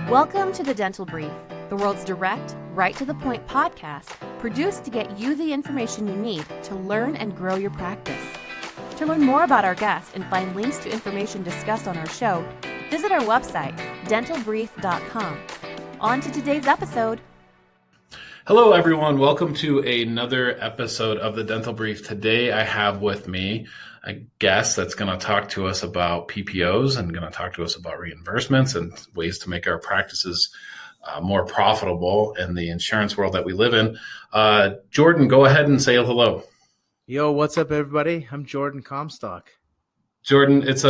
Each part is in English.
Welcome to the Dental Brief, the world's direct, right-to-the-point podcast produced to get you the information you need to learn and grow your practice. To learn more about our guests and find links to information discussed on our show, visit our website, dentalbrief.com. On to today's episode. Hello, everyone. Welcome to another episode of the Dental Brief. Today, I have with me a guest that's going to talk to us about PPOs and going to talk to us about reimbursements and ways to make our practices more profitable in the insurance world that we live in. Jordon, go ahead and say hello. Yo, what's up, everybody? I'm Jordon Comstock. Jordon, it's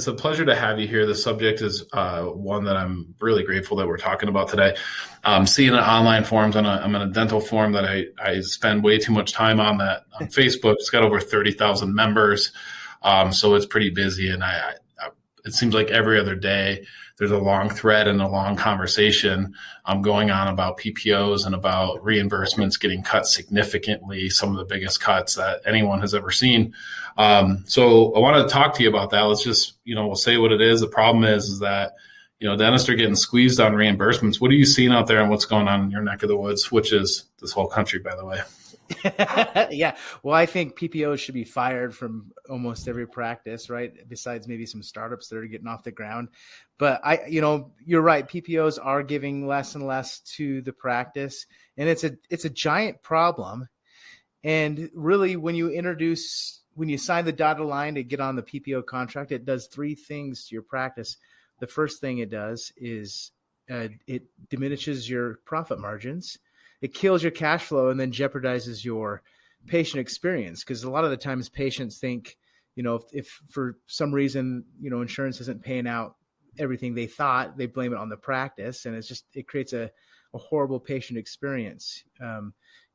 a pleasure to have you here. The subject is one that I'm really grateful that we're talking about today. Seeing it online forums, I'm in a dental forum that I spend way too much time on that on Facebook. It's got over 30,000 members, so it's pretty busy. And it seems like every other day there's a long thread and a long conversation going on about PPOs and about reimbursements getting cut significantly, some of the biggest cuts that anyone has ever seen. So I want to talk to you about that. Let's just, we'll say what it is. The problem is that, dentists are getting squeezed on reimbursements. What are you seeing out there and what's going on in your neck of the woods, which is this whole country, by the way? Yeah. Well, I think PPOs should be fired from almost every practice, right? Besides maybe some startups that are getting off the ground. But you're right. PPOs are giving less and less to the practice, and it's a giant problem. And really, when you sign the dotted line to get on the PPO contract, it does three things to your practice. The first thing it does is it diminishes your profit margins. It kills your cash flow and then jeopardizes your patient experience. Because a lot of the times patients think, if for some reason, insurance isn't paying out everything they thought, they blame it on the practice. And it creates a horrible patient experience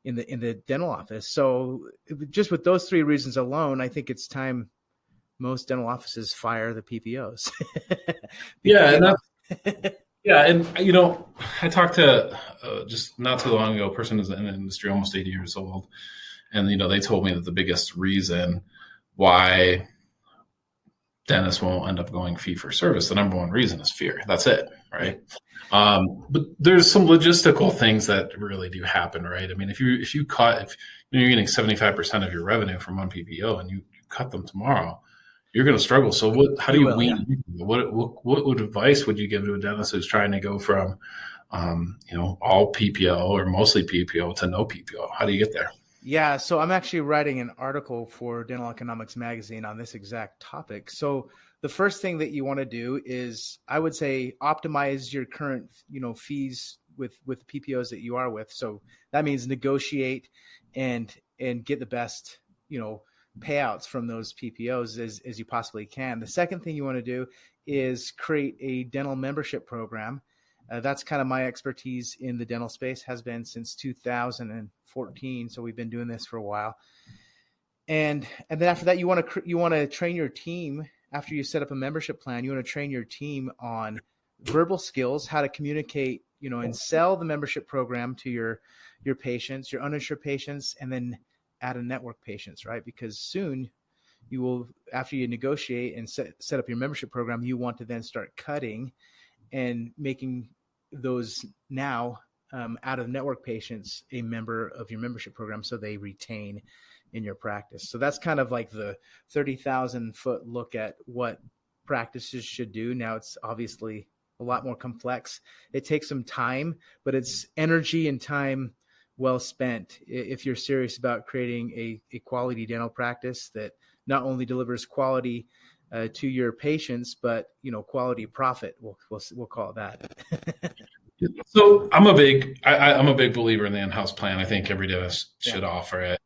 in the dental office. So just with those three reasons alone, I think it's time most dental offices fire the PPOs. Yeah. Yeah. And, I talked to just not too long ago, a person who's in the industry, almost 80 years old. And, they told me that the biggest reason why dentists won't end up going fee for service, the number one reason is fear. That's it. Right. But there's some logistical things that really do happen, right? I mean, if you're getting 75% of your revenue from one PPO and you cut them tomorrow, you're going to struggle. So how do you wean? Yeah. What advice would you give to a dentist who's trying to go from, all PPO or mostly PPO to no PPO? How do you get there? Yeah. So I'm actually writing an article for Dental Economics Magazine on this exact topic. So the first thing that you want to do is, I would say, optimize your current, fees with PPOs that you are with. So that means negotiate and get the best, payouts from those PPOs as you possibly can. The second thing you want to do is create a dental membership program. That's kind of my expertise in the dental space, has been since 2014. So we've been doing this for a while. And then after that, you want to train your team. After you set up a membership plan, you want to train your team on verbal skills, how to communicate, and sell the membership program to your patients, your uninsured patients, and then add a network patients, right? Because soon you will, after you negotiate and set up your membership program, you want to then start cutting and making those now out of network patients a member of your membership program so they retain in your practice. So that's kind of like the 30,000 foot look at what practices should do. Now it's obviously a lot more complex. It takes some time, but it's energy and time well spent if you're serious about creating a quality dental practice that not only delivers quality to your patients, but quality profit. We'll call it that. So I'm a big believer in the in-house plan. I think every dentist should offer it.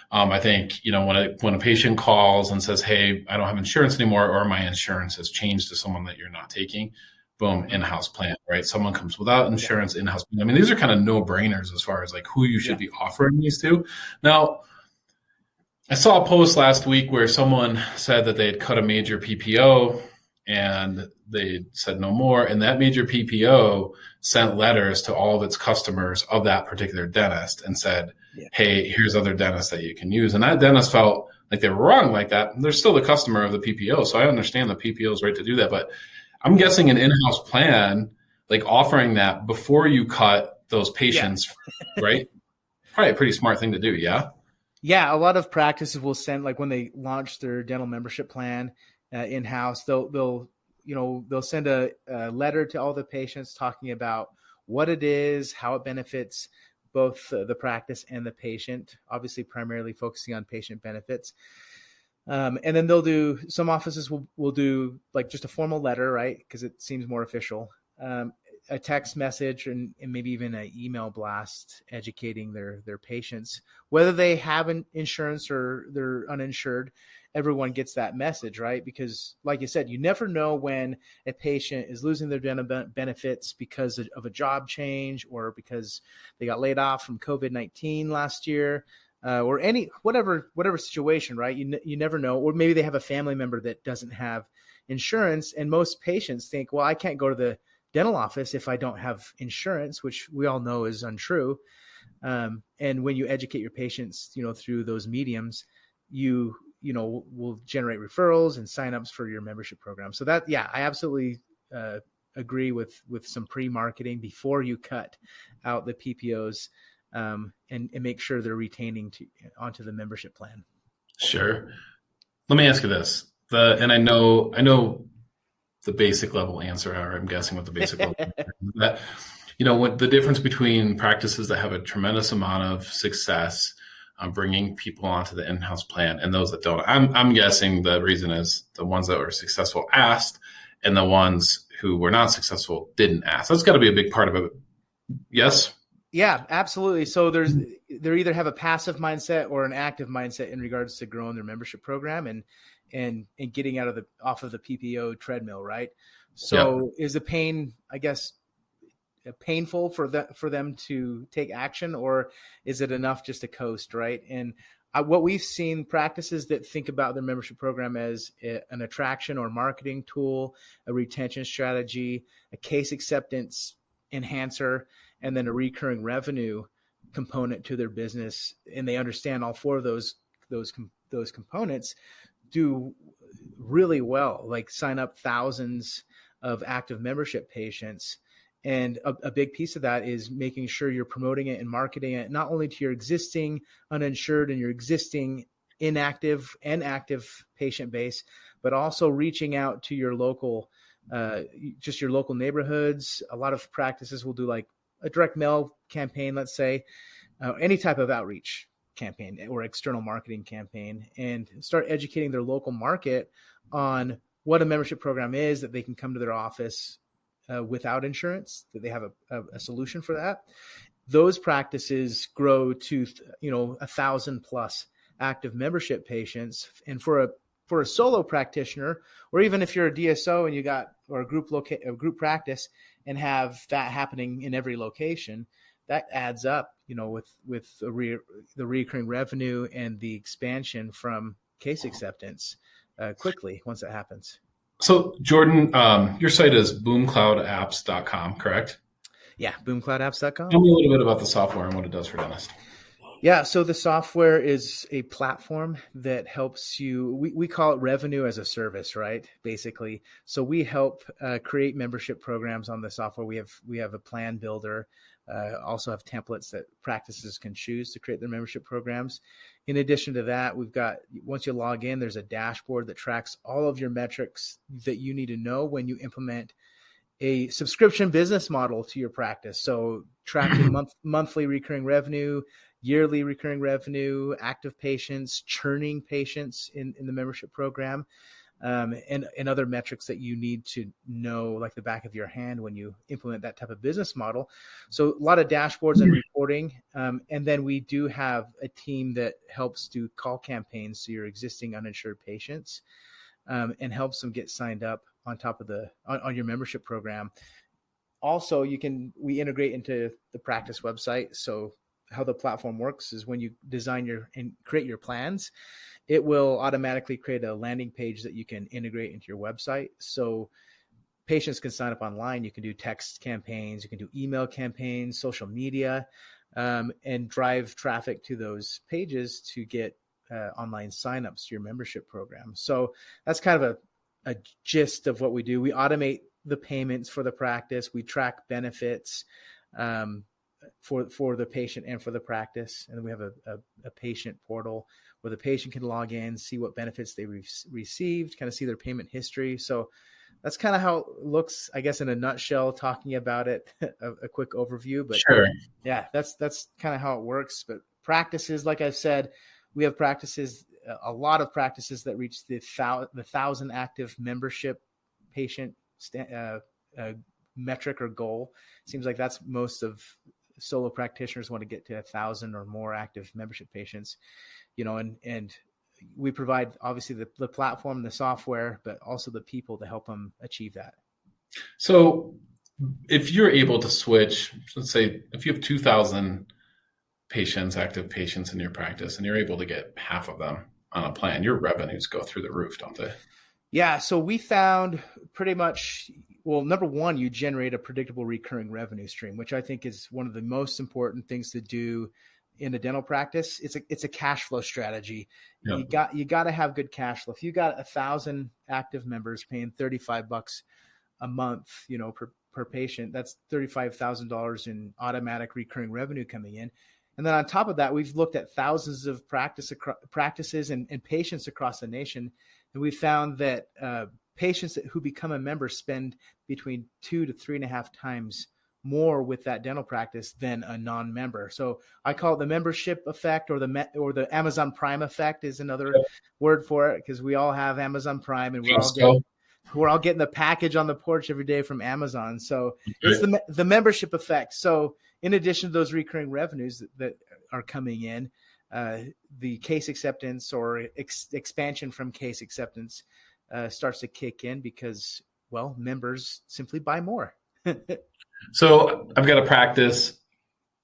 I think when a patient calls and says, "Hey, I don't have insurance anymore," or "My insurance has changed to someone that you're not taking," boom, in-house plan, right? Someone comes without insurance, in-house plan. I mean, these are kind of no-brainers as far as like who you should be offering these to. Now, I saw a post last week where someone said that they had cut a major PPO and they said no more. And that major PPO sent letters to all of its customers of that particular dentist and said, "Hey, here's other dentists that you can use." And that dentist felt like they were wrong like that. They're still the customer of the PPO. So I understand the PPO's right to do that. But I'm guessing an in-house plan like offering that before you cut those patients, right? Probably a pretty smart thing to do. Yeah. Yeah, a lot of practices will send, like when they launch their dental membership plan in-house, they'll send a letter to all the patients talking about what it is, how it benefits both the practice and the patient, obviously primarily focusing on patient benefits. And then some offices will do like just a formal letter, right? Because it seems more official. A text message and maybe even an email blast educating their patients, whether they have an insurance or they're uninsured. Everyone gets that message, right? Because like you said, you never know when a patient is losing their dental benefits because of a job change or because they got laid off from COVID-19 last year. Or whatever situation, right? You never know. Or maybe they have a family member that doesn't have insurance. And most patients think, well, I can't go to the dental office if I don't have insurance, which we all know is untrue. And when you educate your patients, through those mediums, you will generate referrals and signups for your membership program. So I absolutely agree with some pre-marketing before you cut out the PPOs. And make sure they're retaining onto the membership plan. Sure. Let me ask you this. And I know the basic level answer, or I'm guessing what the basic level answer is, that, what the difference between practices that have a tremendous amount of success bringing people onto the in-house plan and those that don't. I'm guessing the reason is the ones that were successful asked and the ones who were not successful didn't ask. That's got to be a big part of it. Yes? Yeah, absolutely. So they either have a passive mindset or an active mindset in regards to growing their membership program and getting off of the PPO treadmill, right? So Is the pain, I guess, painful for them to take action, or is it enough just to coast, right? And what we've seen, practices that think about their membership program as an attraction or marketing tool, a retention strategy, a case acceptance enhancer, and then a recurring revenue component to their business, and they understand all four of those components, do really well, like sign up thousands of active membership patients. And a big piece of that is making sure you're promoting it and marketing it, not only to your existing uninsured and your existing inactive and active patient base, but also reaching out to your local, just your local neighborhoods. A lot of practices will do like a direct mail campaign, let's say, any type of outreach campaign or external marketing campaign, and start educating their local market on what a membership program is, that they can come to their office without insurance, that they have a solution for that. Those practices grow to 1,000 plus active membership patients. And for a solo practitioner, or even if you're a DSO and you got or a group practice and have that happening in every location, that adds up, with the recurring revenue and the expansion from case acceptance quickly once it happens. So Jordon, your site is boomcloudapps.com, correct? Yeah, boomcloudapps.com. Tell me a little bit about the software and what it does for dentists. Yeah, so the software is a platform that helps you, we call it revenue as a service, right? Basically. So we help create membership programs on the software. We have a plan builder, also have templates that practices can choose to create their membership programs. In addition to that, we've got, once you log in, there's a dashboard that tracks all of your metrics that you need to know when you implement a subscription business model to your practice. So tracking monthly recurring revenue, yearly recurring revenue, active patients, churning patients in the membership program, and other metrics that you need to know like the back of your hand when you implement that type of business model. So a lot of dashboards and reporting. And then we do have a team that helps do call campaigns to your existing uninsured patients, and helps them get signed up on top of on your membership program. Also, we integrate into the practice website. So how the platform works is when you design and create your plans, it will automatically create a landing page that you can integrate into your website. So patients can sign up online. You can do text campaigns, you can do email campaigns, social media, and drive traffic to those pages to get online signups to your membership program. So that's kind of a gist of what we do. We automate the payments for the practice. We track benefits for the patient and for the practice. And we have a patient portal where the patient can log in, see what benefits they received, kind of see their payment history. So that's kind of how it looks, I guess, in a nutshell, talking about it, a quick overview. But Sure. yeah, that's kind of how it works. But practices, like I've said, we have practices, a lot of practices that reach the 1,000 active membership patient metric or goal. Seems like that's most of solo practitioners want to get to 1,000 or more active membership patients, and we provide obviously the platform, the software, but also the people to help them achieve that. So if you're able to switch, let's say if you have 2,000 active patients in your practice, and you're able to get half of them on a plan, your revenues go through the roof, don't they? Yeah. So we found pretty much, well, number one, you generate a predictable recurring revenue stream, which I think is one of the most important things to do in a dental practice. It's a cash flow strategy. Yep. You got to have good cash flow. If you got 1,000 active members paying $35 a month, per patient, that's $35,000 in automatic recurring revenue coming in. And then on top of that, we've looked at thousands of practices and patients across the nation. And we found that patients who become a member spend between 2 to 3.5 times more with that dental practice than a non-member. So I call it the membership effect, or the Amazon Prime effect is another word for it, because we all have Amazon Prime, and we're all getting the package on the porch every day from Amazon. So it's the membership effect. So in addition to those recurring revenues that are coming in, the case acceptance or expansion from case acceptance starts to kick in because, well, members simply buy more. So I've got a practice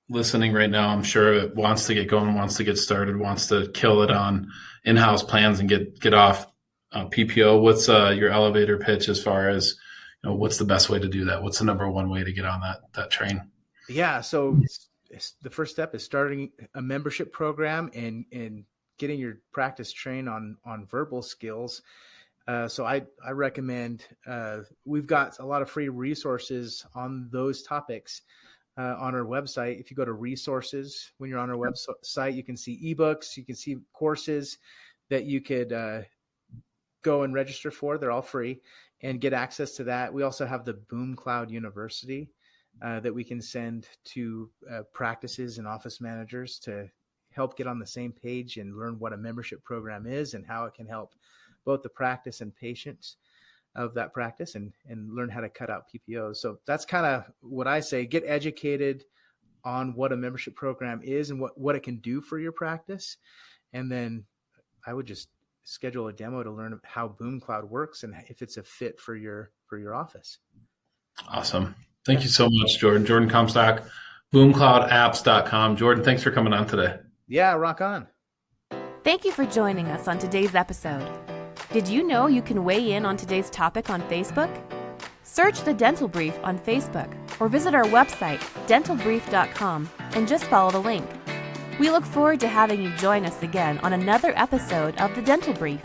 listening right now, I'm sure, it wants to get going, wants to get started, wants to kill it on in-house plans and get off PPO. What's your elevator pitch as far as, what's the best way to do that? What's the number one way to get on that train? Yeah. So the first step is starting a membership program and getting your practice trained on verbal skills. So I recommend, we've got a lot of free resources on those topics on our website. If you go to resources, when you're on our website, you can see ebooks, you can see courses that you could go and register for. They're all free and get access to that. We also have the Boom Cloud University that we can send to practices and office managers to help get on the same page and learn what a membership program is and how it can help both the practice and patients of that practice and learn how to cut out PPOs. So that's kind of what I say. Get educated on what a membership program is and what it can do for your practice. And then I would just schedule a demo to learn how Boom Cloud works and if it's a fit for your office. Awesome. Thank you so much, Jordon. Jordon Comstock, boomcloudapps.com. Jordon, thanks for coming on today. Yeah, rock on. Thank you for joining us on today's episode. Did you know you can weigh in on today's topic on Facebook? Search The Dental Brief on Facebook or visit our website, dentalbrief.com, and just follow the link. We look forward to having you join us again on another episode of The Dental Brief.